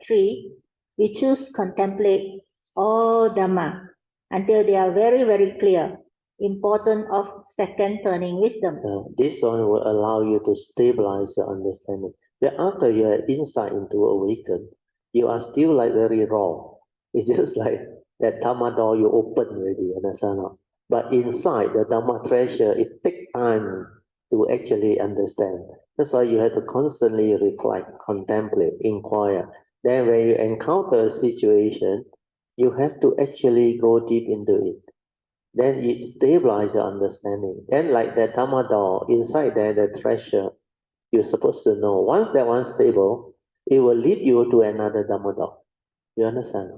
3, we choose contemplate all dharma until they are very, very clear. Importance of second turning wisdom. This one will allow you to stabilize your understanding. But after you have insight into awaken, you are still like very raw. It's just like that dharma door you open already, understand? But inside the dharma treasure, it takes time to actually understand. That's why you have to constantly reflect, contemplate, inquire. Then when you encounter a situation, you have to actually go deep into it. Then it stabilizes your understanding. Then like that dharma door, inside there, the treasure, you're supposed to know. Once that one's stable, it will lead you to another dharma door. You understand?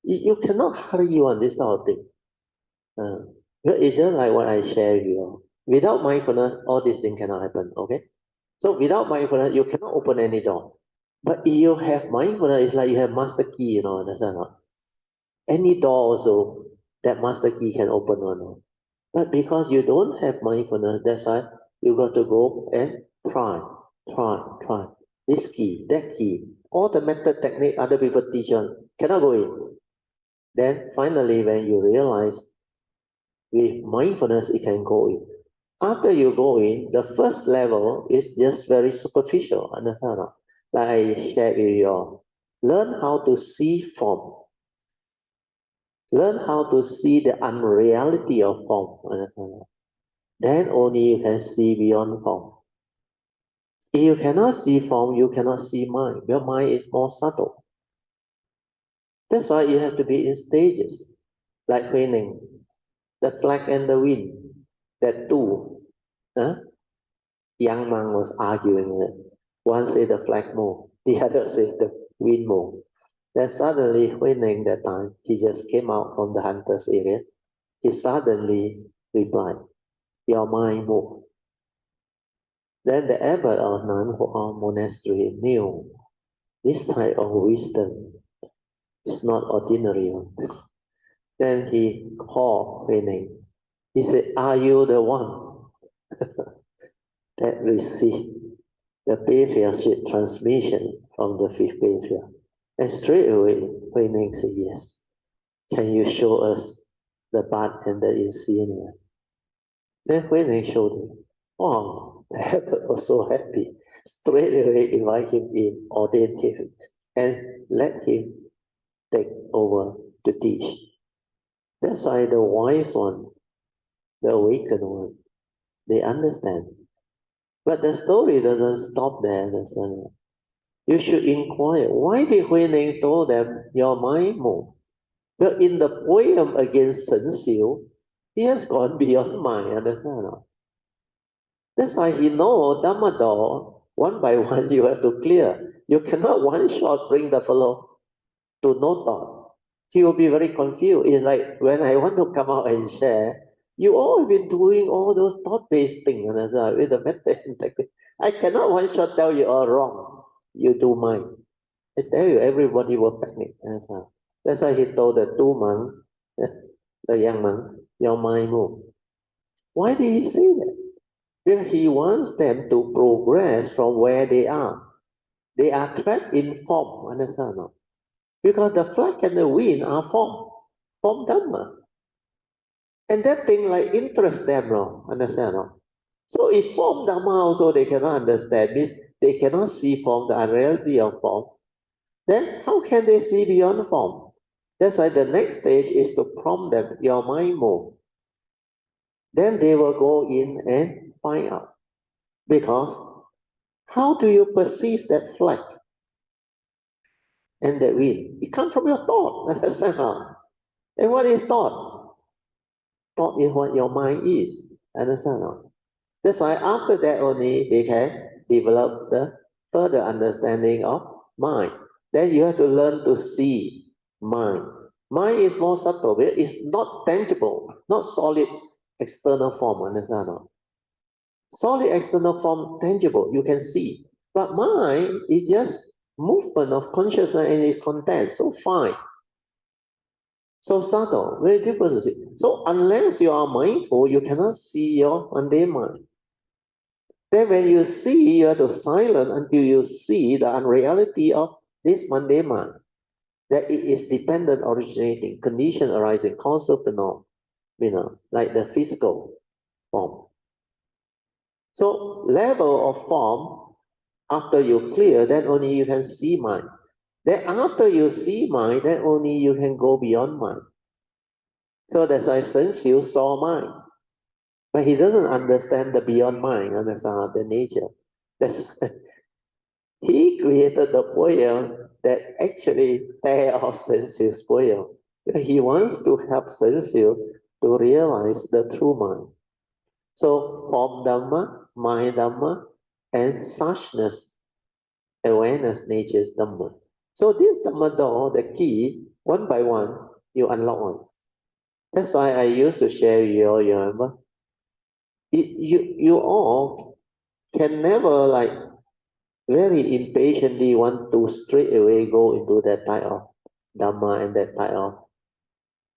You cannot hurry on this sort of thing. It's just like what I share with you. Without mindfulness, all these things cannot happen, okay? So without mindfulness, you cannot open any door. But if you have mindfulness, it's like you have master key, understand? Any door also, that master key can open one. But because you don't have mindfulness, that's why you got to go and try. This key, that key, all the method technique other people teach on, cannot go in. Then finally, when you realize with mindfulness, it can go in. After you go in, the first level is just very superficial, understand? Like I shared with you all. Learn how to see form. Learn how to see the unreality of form. Understand? Then only you can see beyond form. If you cannot see form, you cannot see mind. Your mind is more subtle. That's why you have to be in stages, like raining, the flag and the wind. That two, young man was arguing. One said the flag moved, the other said the wind moved. Then suddenly, raining that time, he just came out from the hunter's area. He suddenly replied, "Your mind moved." Then the abbot of Nanhua monastery knew this type of wisdom is not ordinary one. Then he called Huineng. He said, "Are you the one that received the patriarchate transmission from the fifth patriarch?" And straight away, Huineng said, "Yes. Can you show us the bud and the insignia?" Then Huineng showed him. Oh, the abbot was so happy. Straight away invite him in, ordained him, and let him take over to teach. That's why the wise one, the awakened one, they understand. But the story doesn't stop there, understand? You should inquire, why did Huineng told them, your mind moved? But in the poem against Shen Xiu, he has gone beyond mind, understand? That's why he knows Dhamma door, one by one you have to clear. You cannot one shot bring the fellow to no thought. He will be very confused. It's like when I want to come out and share, you all have been doing all those thought-based things with the method and technique. I cannot one shot tell you all wrong. You do mine. I tell you, everybody will panic. That's why he told the two monks, the young monk, your mind move. Why did he say that? Because he wants them to progress from where they are. They are trapped in form, understand? Because the flag and the wind are form Dhamma. And that thing like interest them, understand? So if form Dhamma also they cannot understand, means they cannot see form, the unreality of form, then how can they see beyond form? That's why the next stage is to prompt them, your mind move. Then they will go in and find out. Because how do you perceive that flag and that wind? It comes from your thought, understand? And what is thought? Thought is what your mind is, understand? That's why after that only they can develop the further understanding of mind. Then you have to learn to see mind. Mind is more subtle. It's not tangible, not solid external form, understand? Solid external form, tangible, you can see. But mind is just movement of consciousness and its content, so fine. So subtle, very difficult to see. So unless you are mindful, you cannot see your mundane mind. Then when you see, you have to silence until you see the unreality of this mandema, that it is dependent originating, condition arising, causal phenomena, like the physical form. So level of form, after you clear, then only you can see mind. Then after you see mind, then only you can go beyond mind. So that's why Sun Xiu saw mind. But he doesn't understand the beyond mind, understand the nature. That's he created the poem that actually tear off Sun Xiu's poem. He wants to help Sun Xiu to realize the true mind. So form Dhamma, mind Dhamma, and suchness, awareness, nature's Dhamma. So this Dhamma door, the key, one by one, you unlock one. That's why I used to share with you all, you remember? You all can never like very impatiently want to straight away go into that type of Dhamma and that type of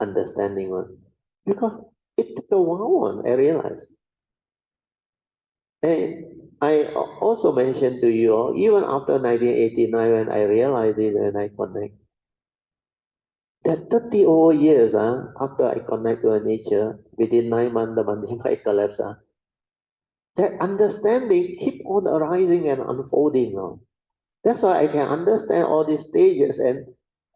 understanding one. Because it took a while, I realized. And I also mentioned to you all, even after 1989, when I realized it, when I connect, that 30 over years after I connect to nature, within 9 months, the Mandhima collapse, that understanding keep on arising and unfolding. That's why I can understand all these stages and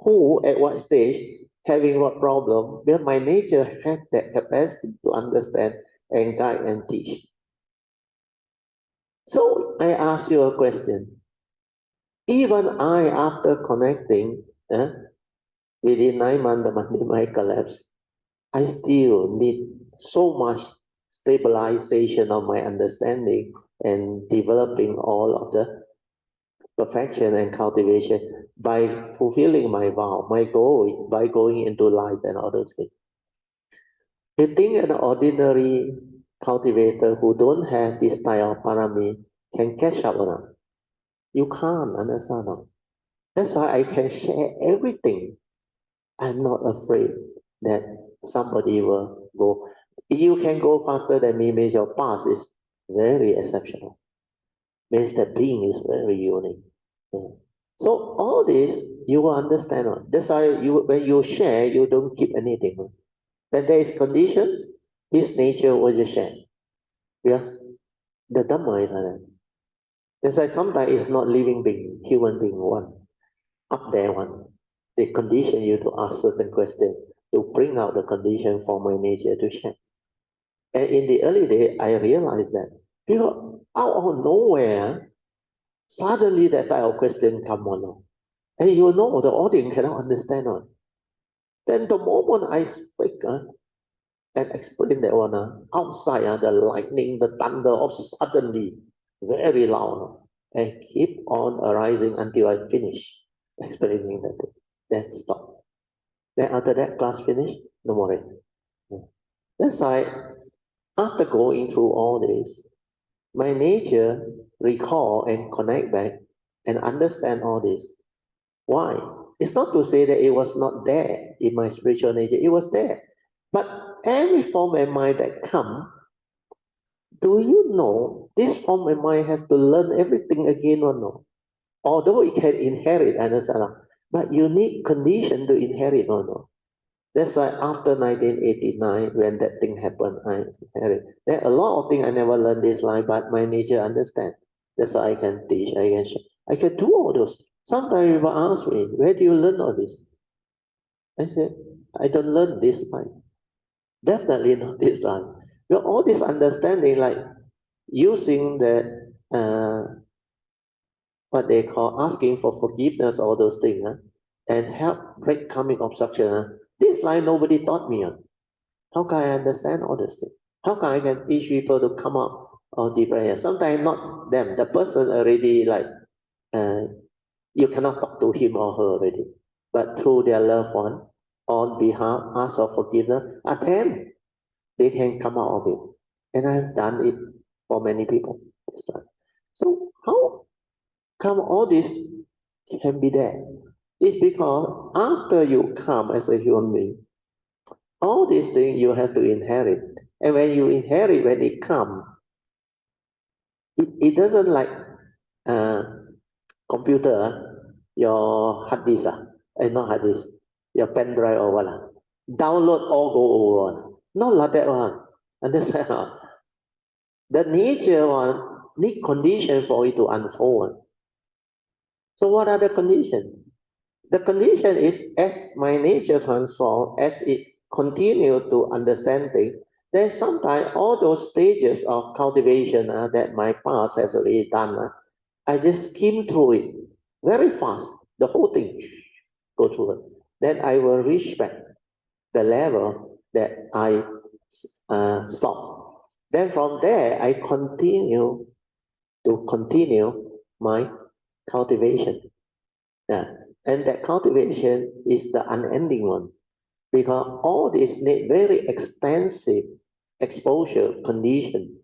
who at what stage having what problem, because my nature has that capacity to understand and guide and teach. So I ask you a question. Even I, after connecting, within 9 months, the Mandhima collapse, I still need so much stabilization of my understanding and developing all of the perfection and cultivation by fulfilling my vow, my goal, by going into life and all those things. You think an ordinary cultivator who don't have this type of parami can catch up or not? You can't, understand? That's why I can share everything. I'm not afraid that somebody will go. You can go faster than me, means your past is very exceptional. Means that being is very unique. Yeah. So all this you will understand. That's why when you share, you don't keep anything. When there is condition, this nature will just share. Because the Dhamma is like that. That's why sometimes it's not living being, human being one, up there one. They condition you to ask certain questions to bring out the condition for my nature to share. And in the early day, I realized that because out of nowhere, suddenly that type of question come on. And you know the audience cannot understand one. Then the moment I speak and explain that one, outside the lightning, the thunder, of suddenly very loud and keep on arising until I finish explaining that thing. Then stop. Then after that class finish, no more. That's why after going through all this, my nature recall and connect back and understand all this. Why? It's not to say that it was not there in my spiritual nature. It was there. But every form and mind that come, do you know this form and mind have to learn everything again or no? Although it can inherit, understand? But you need condition to inherit or no? That's why after 1989, when that thing happened, I inherit. There are a lot of things I never learned this life, but my nature understand. That's why I can teach, I can share. I can do all those. Sometimes people ask me, where do you learn all this? I said, I don't learn this life. Definitely not this life. But all this understanding, like using the what they call asking for forgiveness, all those things, and help break karmic obstruction. This life nobody taught me. How can I understand all those things? How can I can teach people to come out of depression? Sometimes not them, the person already like uh, you cannot talk to him or her already, but through their loved one, on behalf, ask for forgiveness, then they can come out of it. And I've done it for many people. So how come all this can be there? It's because after you come as a human being, all these things you have to inherit. And when you inherit, when it comes, it doesn't like uh, computer. your hard disk, not hard disk, your pen drive or what, download all go over. Not like that one. Understand? The nature one need condition for it to unfold. So what are the conditions? The condition is as my nature transforms, as it continue to understand things, then sometimes all those stages of cultivation that my past has already done, I just skim through it very fast, the whole thing go through it. Then I will reach back the level that I stop. Then from there, I continue my cultivation. Yeah. And that cultivation is the unending one because all this need very extensive exposure condition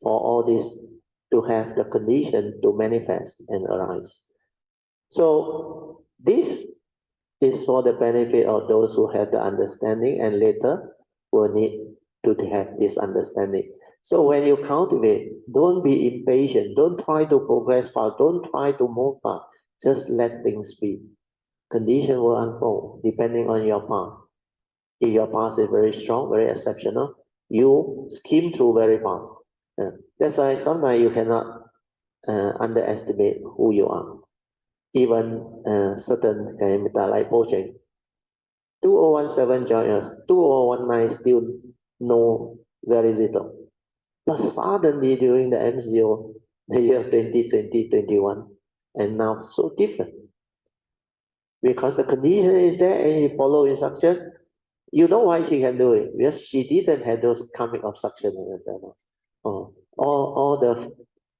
for all this to have the condition to manifest and arise. So this is for the benefit of those who have the understanding and later will need to have this understanding. So when you cultivate, don't be impatient. Don't try to progress fast. Don't try to move fast. Just let things be. Condition will unfold depending on your path. If your path is very strong, very exceptional, you skim through very fast. That's why sometimes you cannot underestimate who you are. Even certain Kayamita like Pocheng, 2017 join us, 2019 still know very little. But suddenly during the MCO, the year 2020, 21, and now so different. Because the condition is there and you follow instruction, you know why she can do it? Because she didn't have those karmic obstructions. Oh, all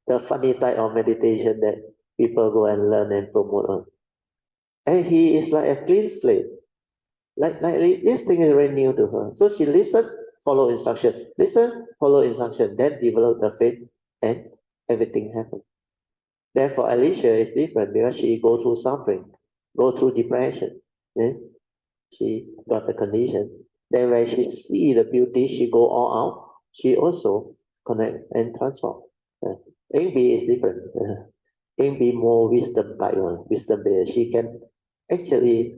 the funny type of meditation that people go and learn and promote on. And he is like a clean slate. Like this thing is very new to her. So she listened, follow instruction, listen, follow instruction, then develop the faith, and everything happened. Therefore, Alicia is different because she go through suffering, go through depression. Eh? She got the condition. Then when she see the beauty, she go all out. She also connect and transform. Amy is different. Amy more wisdom type one, wisdom based. She can actually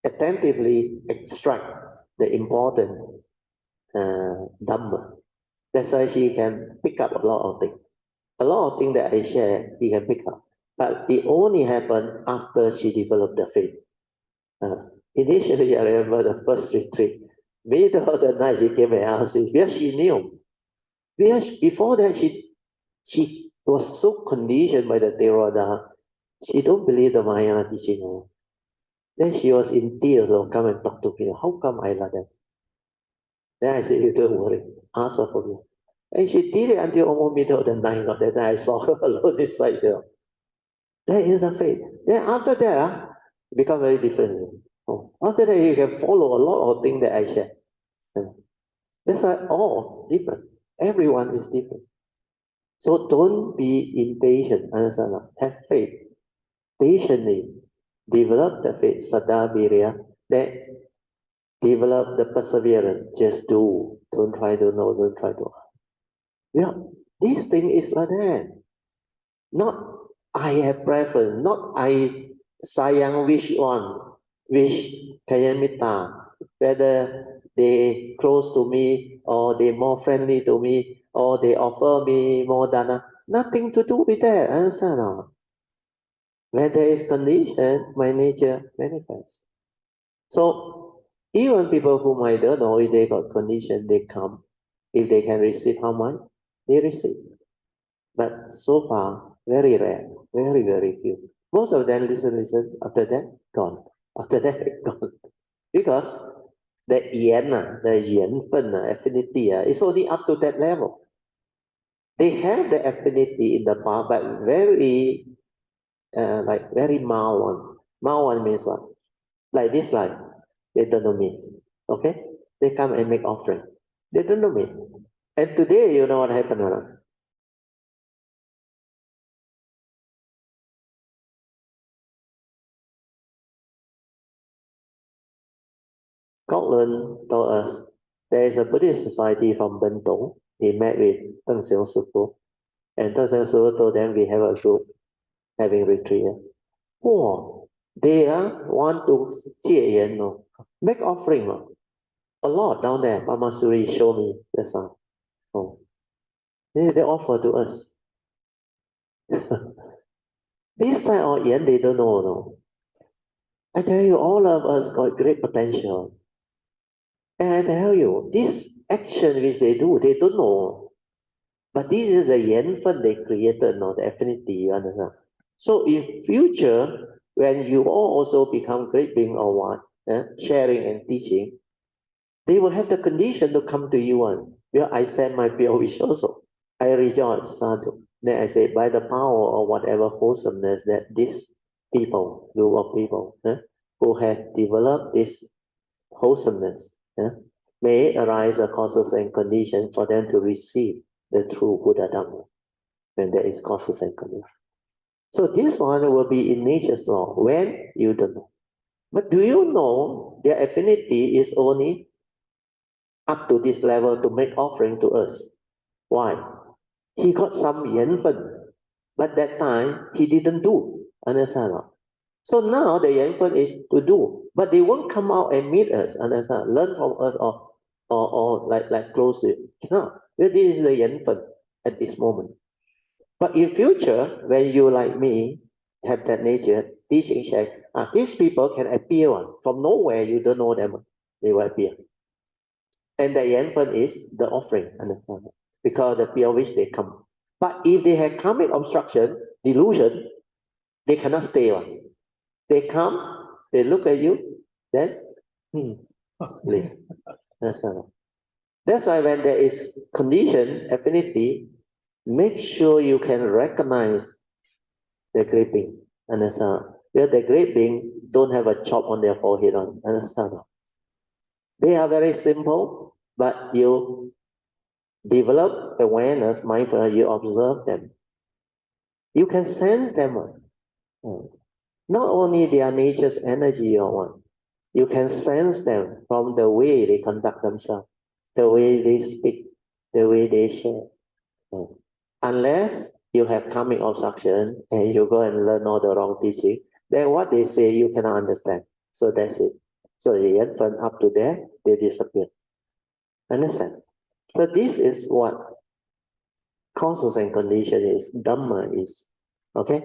attentively extract the important dharma. That's why she can pick up a lot of things. A lot of things that I share, he can pick up. But it only happened after she developed the faith. Initially, I remember the first retreat, middle of the night, she came and asked me, because she knew. Because before that, she was so conditioned by the Theravada, she don't believe the Mahayana teaching. Then she was in tears, come and talk to me. How come I like that? Then I said, you don't worry, ask her for me. And she did it until almost middle of the night. That I saw her alone inside there. That is a faith. Then after that, it become very different. After that, you can follow a lot of things that I share. That's why all different. Everyone is different. So don't be impatient. Understand? Have faith. Patiently develop the faith, Saddha Virya, that develop the perseverance. Just do. Don't try to know, don't try to. Yeah, this thing is like that. Not I have preference, not I sayang which kayamita, whether they close to me or they more friendly to me or they offer me more dana. Nothing to do with that. Understand? When there is condition, my nature manifests. So even people whom I don't know, if they got condition, they come. If they can receive how much, they receive. But so far, very rare, very, very few. Most of them listen, after that, gone. After that, gone. Because the the affinity, is only up to that level. They have the affinity in the past, but very, very mild one. Mild one means what? Like this life, they don't know me. Okay? They come and make offering. They don't know me. And today, you know what happened or not? Scotland told us there is a Buddhist society from Bentong. He met with Deng Xiong Sufu, and Deng Xiong Sufu told them we have a group. having retreat. Oh, they want to 戒烟 no, make offering no. A lot down there. Mama Suri showed me the song. Oh, they offer to us. This type of yen they don't know. No. I tell you, all of us got great potential. And I tell you, this action which they do, they don't know. But this is a yen fund they created, no, the affinity, you understand? So in future, when you all also become great being or what, sharing and teaching, they will have the condition to come to you one. Where I send my pure wish also. I rejoice, sadhu. Then I say, by the power or whatever wholesomeness that these people, group of people, who have developed this wholesomeness, may arise a causes and conditions for them to receive the true Buddha Dhamma when there is causes and conditions. So this one will be in nature's law when you don't know. But do you know their affinity is only up to this level to make offering to us? Why? He got some yanfen, but that time he didn't do. Understand? So now the yanfen is to do, but they won't come out and meet us. Understand? Learn from us or like close to it. Cannot. Well, this is the yanfen at this moment. But in future, when you like me have that nature, teaching share, these people can appear from nowhere. You don't know them. They will appear. And the yanfen is the offering. Understand? Because the pure wish they come. But if they have karmic obstruction, delusion, they cannot stay on. They come, they look at you, then leave. That's why when there is condition, affinity, make sure you can recognize the great being. Understand? Because the great being don't have a chop on their forehead on. Understand? They are very simple, but you develop awareness, mindfulness, you observe them. You can sense them. Not only their nature's energy or what, you can sense them from the way they conduct themselves, the way they speak, the way they share. Unless you have karmic obstruction and you go and learn all the wrong teaching, then what they say you cannot understand. So that's it. So the infant up to there, they disappear. Understand? So this is what causes and condition is, dharma is. Okay?